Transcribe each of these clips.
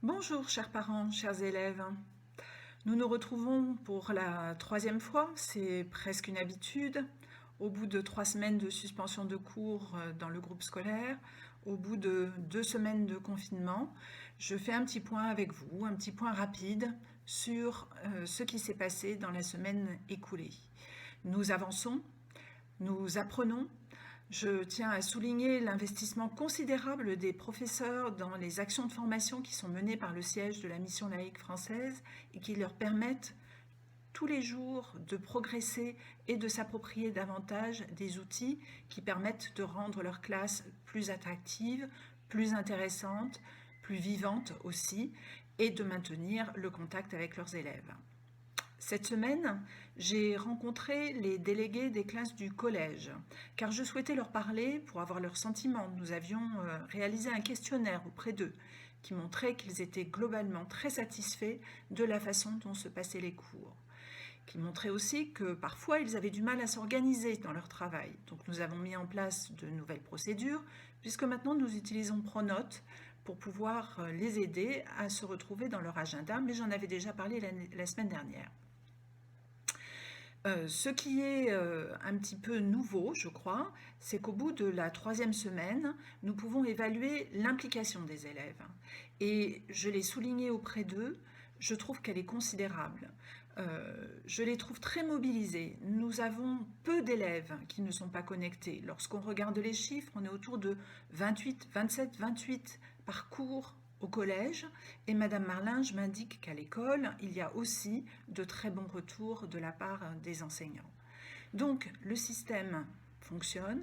Bonjour chers parents, chers élèves. Nous nous retrouvons pour la troisième fois, c'est presque une habitude, au bout de 3 semaines de suspension de cours dans le groupe scolaire, au bout de 2 semaines de confinement. Je fais un petit point avec vous, un petit point rapide sur ce qui s'est passé dans la semaine écoulée. Nous avançons, nous apprenons. Je tiens à souligner l'investissement considérable des professeurs dans les actions de formation qui sont menées par le siège de la Mission laïque française et qui leur permettent tous les jours de progresser et de s'approprier davantage des outils qui permettent de rendre leur classe plus attractive, plus intéressante, plus vivante aussi, et de maintenir le contact avec leurs élèves. Cette semaine, j'ai rencontré les délégués des classes du collège, car je souhaitais leur parler pour avoir leurs sentiments. Nous avions réalisé un questionnaire auprès d'eux qui montrait qu'ils étaient globalement très satisfaits de la façon dont se passaient les cours, qui montrait aussi que parfois ils avaient du mal à s'organiser dans leur travail. Donc nous avons mis en place de nouvelles procédures, puisque maintenant nous utilisons Pronote pour pouvoir les aider à se retrouver dans leur agenda, mais j'en avais déjà parlé la semaine dernière. Ce qui est un petit peu nouveau, je crois, c'est qu'au bout de la troisième semaine, nous pouvons évaluer l'implication des élèves. Et je l'ai souligné auprès d'eux, je trouve qu'elle est considérable. Je les trouve très mobilisés. Nous avons peu d'élèves qui ne sont pas connectés. Lorsqu'on regarde les chiffres, on est autour de 28, 27, 28 par cours au collège, et Madame Marlinge m'indique qu'à l'école, il y a aussi de très bons retours de la part des enseignants. Donc le système fonctionne,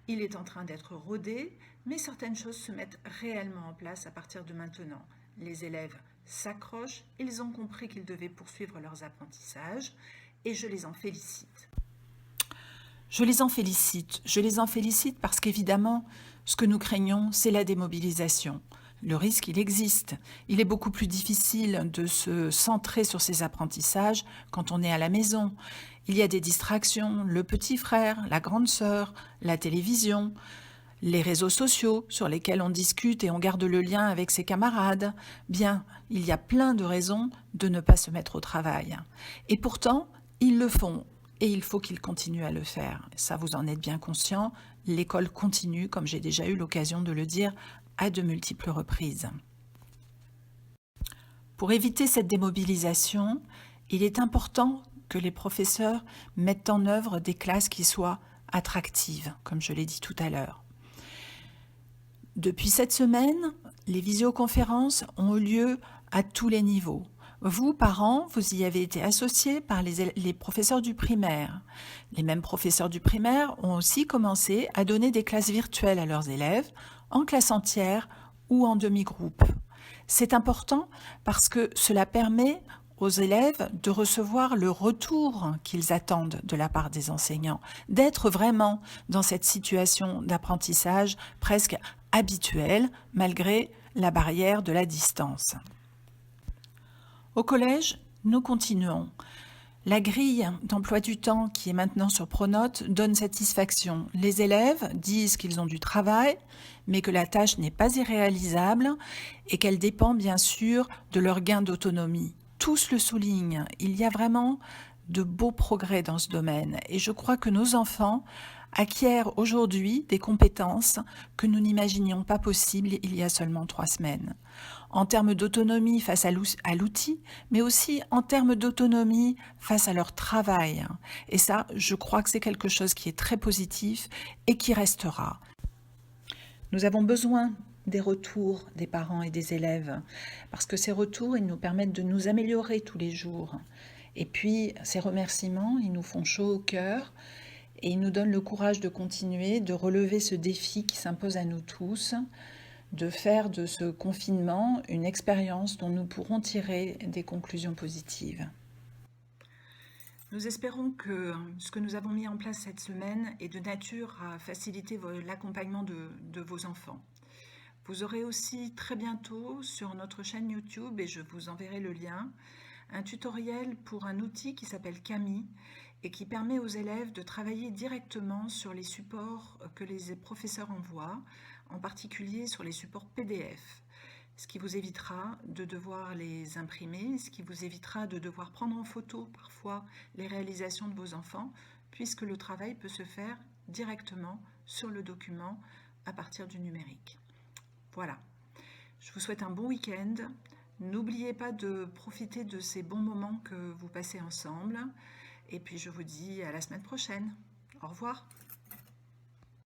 il est en train d'être rodé, mais certaines choses se mettent réellement en place à partir de maintenant. Les élèves s'accrochent, ils ont compris qu'ils devaient poursuivre leurs apprentissages, et je les en félicite. Je les en félicite parce qu'évidemment, ce que nous craignons, c'est la démobilisation. Le risque, il existe. Il est beaucoup plus difficile de se centrer sur ses apprentissages quand on est à la maison. Il y a des distractions, le petit frère, la grande sœur, la télévision, les réseaux sociaux sur lesquels on discute et on garde le lien avec ses camarades. Bien, il y a plein de raisons de ne pas se mettre au travail. Et pourtant, ils le font. Et il faut qu'ils continuent à le faire. Ça, vous en êtes bien conscient. L'école continue, comme j'ai déjà eu l'occasion de le dire, à de multiples reprises. Pour éviter cette démobilisation, il est important que les professeurs mettent en œuvre des classes qui soient attractives, comme je l'ai dit tout à l'heure. Depuis cette semaine, les visioconférences ont lieu à tous les niveaux. Vous, parents, vous y avez été associés par les professeurs du primaire. Les mêmes professeurs du primaire ont aussi commencé à donner des classes virtuelles à leurs élèves, en classe entière ou en demi-groupe. C'est important parce que cela permet aux élèves de recevoir le retour qu'ils attendent de la part des enseignants, d'être vraiment dans cette situation d'apprentissage presque habituelle malgré la barrière de la distance. Au collège, nous continuons. La grille d'emploi du temps qui est maintenant sur Pronote donne satisfaction. Les élèves disent qu'ils ont du travail, mais que la tâche n'est pas irréalisable et qu'elle dépend bien sûr de leur gain d'autonomie. Tous le soulignent. Il y a vraiment de beaux progrès dans ce domaine et je crois que nos enfants acquièrent aujourd'hui des compétences que nous n'imaginions pas possibles il y a seulement 3 semaines. En termes d'autonomie face à l'outil, mais aussi en termes d'autonomie face à leur travail. Et ça, je crois que c'est quelque chose qui est très positif et qui restera. Nous avons besoin des retours des parents et des élèves, parce que ces retours, ils nous permettent de nous améliorer tous les jours. Et puis, ces remerciements, ils nous font chaud au cœur et ils nous donnent le courage de continuer, de relever ce défi qui s'impose à nous tous, de faire de ce confinement une expérience dont nous pourrons tirer des conclusions positives. Nous espérons que ce que nous avons mis en place cette semaine est de nature à faciliter l'accompagnement de vos enfants. Vous aurez aussi très bientôt sur notre chaîne YouTube, et je vous enverrai le lien, un tutoriel pour un outil qui s'appelle Kami et qui permet aux élèves de travailler directement sur les supports que les professeurs envoient, en particulier sur les supports PDF. ce qui vous évitera de devoir les imprimer, ce qui vous évitera de devoir prendre en photo parfois les réalisations de vos enfants, puisque le travail peut se faire directement sur le document à partir du numérique. Voilà, je vous souhaite un bon week-end. N'oubliez pas de profiter de ces bons moments que vous passez ensemble. Et puis je vous dis à la semaine prochaine. Au revoir.